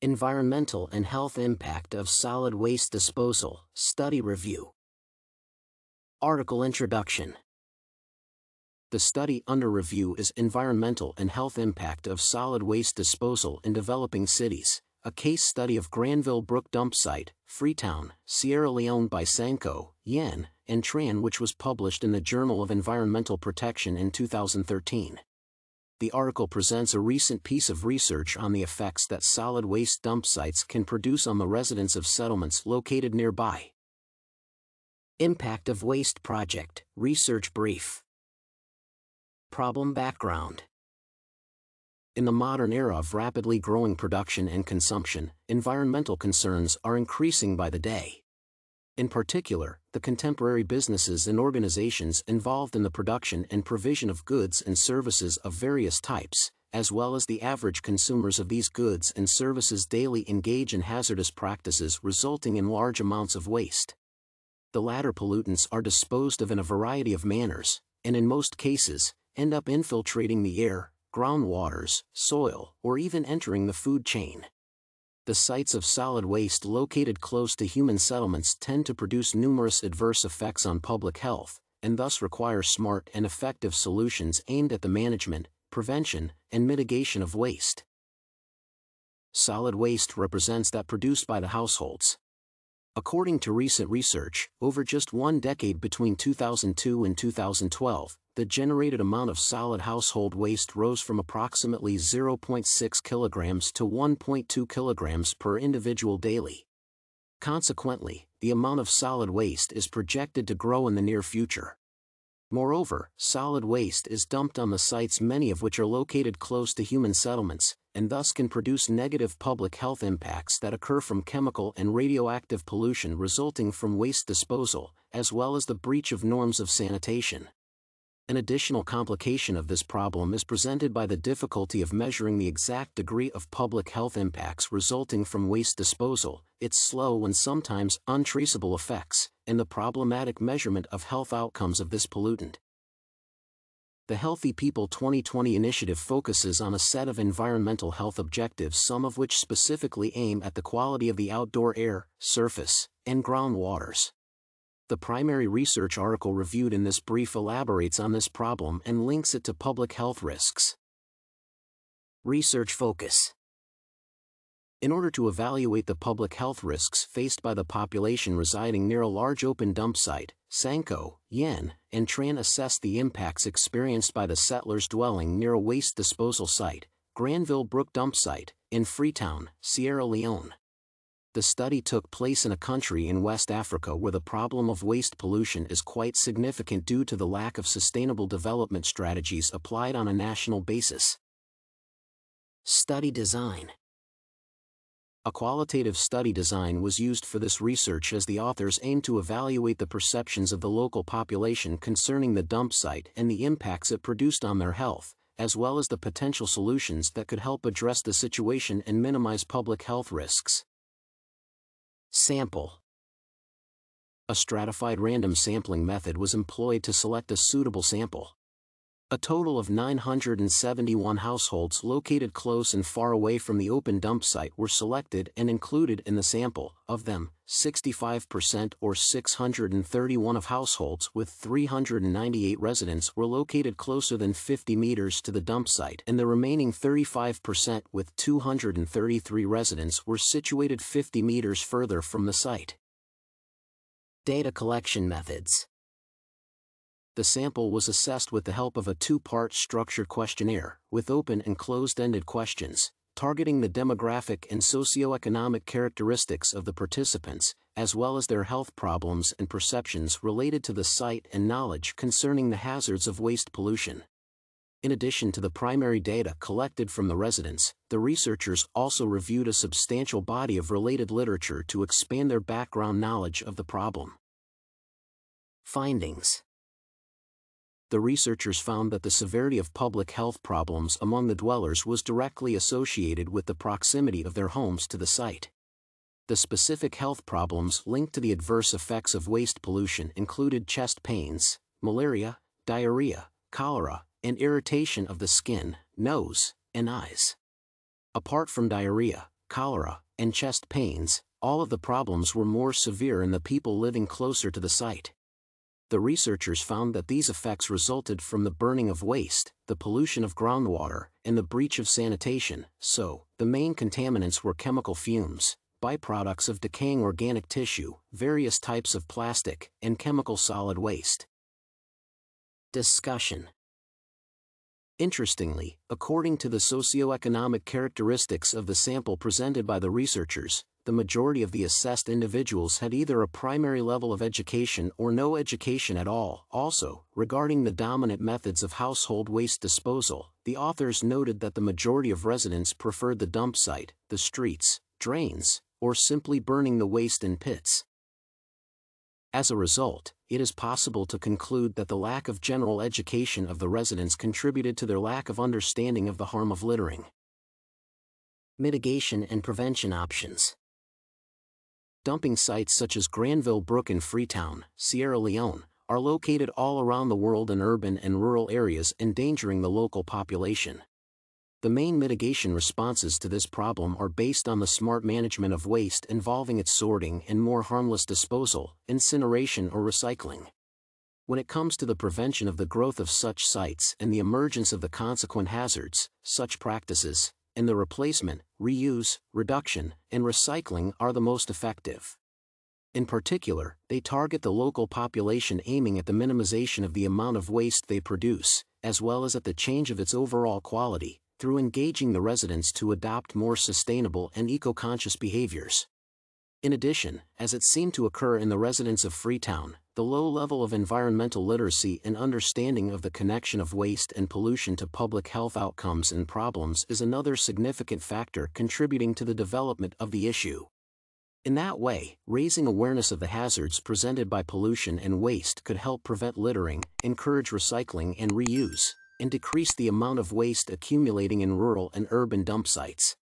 Environmental and Health Impact of Solid Waste Disposal, Study Review. Article Introduction. The study under review is Environmental and Health Impact of Solid Waste Disposal in Developing Cities, a case study of Granville Brook Dumpsite, Freetown, Sierra Leone by Sankoh, Leone, and Tran, which was published in the Journal of Environmental Protection in 2013. The article presents a recent piece of research on the effects that solid waste dump sites can produce on the residents of settlements located nearby. Impact of Waste Project, Research Brief. Problem background. In the modern era of rapidly growing production and consumption, environmental concerns are increasing by the day. In particular, the contemporary businesses and organizations involved in the production and provision of goods and services of various types, as well as the average consumers of these goods and services daily engage in hazardous practices resulting in large amounts of waste. The latter pollutants are disposed of in a variety of manners, and in most cases, end up infiltrating the air, groundwaters, soil, or even entering the food chain. The sites of solid waste located close to human settlements tend to produce numerous adverse effects on public health, and thus require smart and effective solutions aimed at the management, prevention, and mitigation of waste. Solid waste represents that produced by the households. According to recent research, over just one decade between 2002 and 2012, the generated amount of solid household waste rose from approximately 0.6 kilograms to 1.2 kilograms per individual daily. Consequently, the amount of solid waste is projected to grow in the near future. Moreover, solid waste is dumped on the sites, many of which are located close to human settlements, and thus can produce negative public health impacts that occur from chemical and radioactive pollution resulting from waste disposal, as well as the breach of norms of sanitation. An additional complication of this problem is presented by the difficulty of measuring the exact degree of public health impacts resulting from waste disposal, its slow and sometimes untraceable effects, and the problematic measurement of health outcomes of this pollutant. The Healthy People 2020 initiative focuses on a set of environmental health objectives, some of which specifically aim at the quality of the outdoor air, surface, and groundwaters. The primary research article reviewed in this brief elaborates on this problem and links it to public health risks. Research focus. In order to evaluate the public health risks faced by the population residing near a large open dump site, Sankoh, Leone, and Tran assessed the impacts experienced by the settlers dwelling near a waste disposal site, Granville Brook Dumpsite, in Freetown, Sierra Leone. The study took place in a country in West Africa where the problem of waste pollution is quite significant due to the lack of sustainable development strategies applied on a national basis. Study design. A qualitative study design was used for this research as the authors aimed to evaluate the perceptions of the local population concerning the dump site and the impacts it produced on their health, as well as the potential solutions that could help address the situation and minimize public health risks. Sample. A stratified random sampling method was employed to select a suitable sample. A total of 971 households located close and far away from the open dump site were selected and included in the sample. Of them, 65% or 631 of households with 398 residents were located closer than 50 meters to the dump site, and the remaining 35% with 233 residents were situated 50 meters further from the site. Data collection methods. The sample was assessed with the help of a two-part structured questionnaire, with open and closed-ended questions, targeting the demographic and socioeconomic characteristics of the participants, as well as their health problems and perceptions related to the site and knowledge concerning the hazards of waste pollution. In addition to the primary data collected from the residents, the researchers also reviewed a substantial body of related literature to expand their background knowledge of the problem. Findings. The researchers found that the severity of public health problems among the dwellers was directly associated with the proximity of their homes to the site. The specific health problems linked to the adverse effects of waste pollution included chest pains, malaria, diarrhea, cholera, and irritation of the skin, nose, and eyes. Apart from diarrhea, cholera, and chest pains. All of the problems were more severe in the people living closer to the site. The researchers found that these effects resulted from the burning of waste, the pollution of groundwater, and the breach of sanitation. So, the main contaminants were chemical fumes, byproducts of decaying organic tissue, various types of plastic, and chemical solid waste. Discussion. Interestingly, according to the socioeconomic characteristics of the sample presented by the researchers, the majority of the assessed individuals had either a primary level of education or no education at all. Also, regarding the dominant methods of household waste disposal, the authors noted that the majority of residents preferred the dump site, the streets, drains, or simply burning the waste in pits. As a result, it is possible to conclude that the lack of general education of the residents contributed to their lack of understanding of the harm of littering. Mitigation and prevention options. Dumping sites such as Granville Brook in Freetown, Sierra Leone, are located all around the world in urban and rural areas, endangering the local population. The main mitigation responses to this problem are based on the smart management of waste involving its sorting and more harmless disposal, incineration or recycling. When it comes to the prevention of the growth of such sites and the emergence of the consequent hazards, such practices, and the replacement, reuse, reduction, and recycling are the most effective. In particular, they target the local population, aiming at the minimization of the amount of waste they produce, as well as at the change of its overall quality, through engaging the residents to adopt more sustainable and eco-conscious behaviors. In addition, as it seemed to occur in the residents of Freetown, the low level of environmental literacy and understanding of the connection of waste and pollution to public health outcomes and problems is another significant factor contributing to the development of the issue. In that way, raising awareness of the hazards presented by pollution and waste could help prevent littering, encourage recycling and reuse, and decrease the amount of waste accumulating in rural and urban dump sites.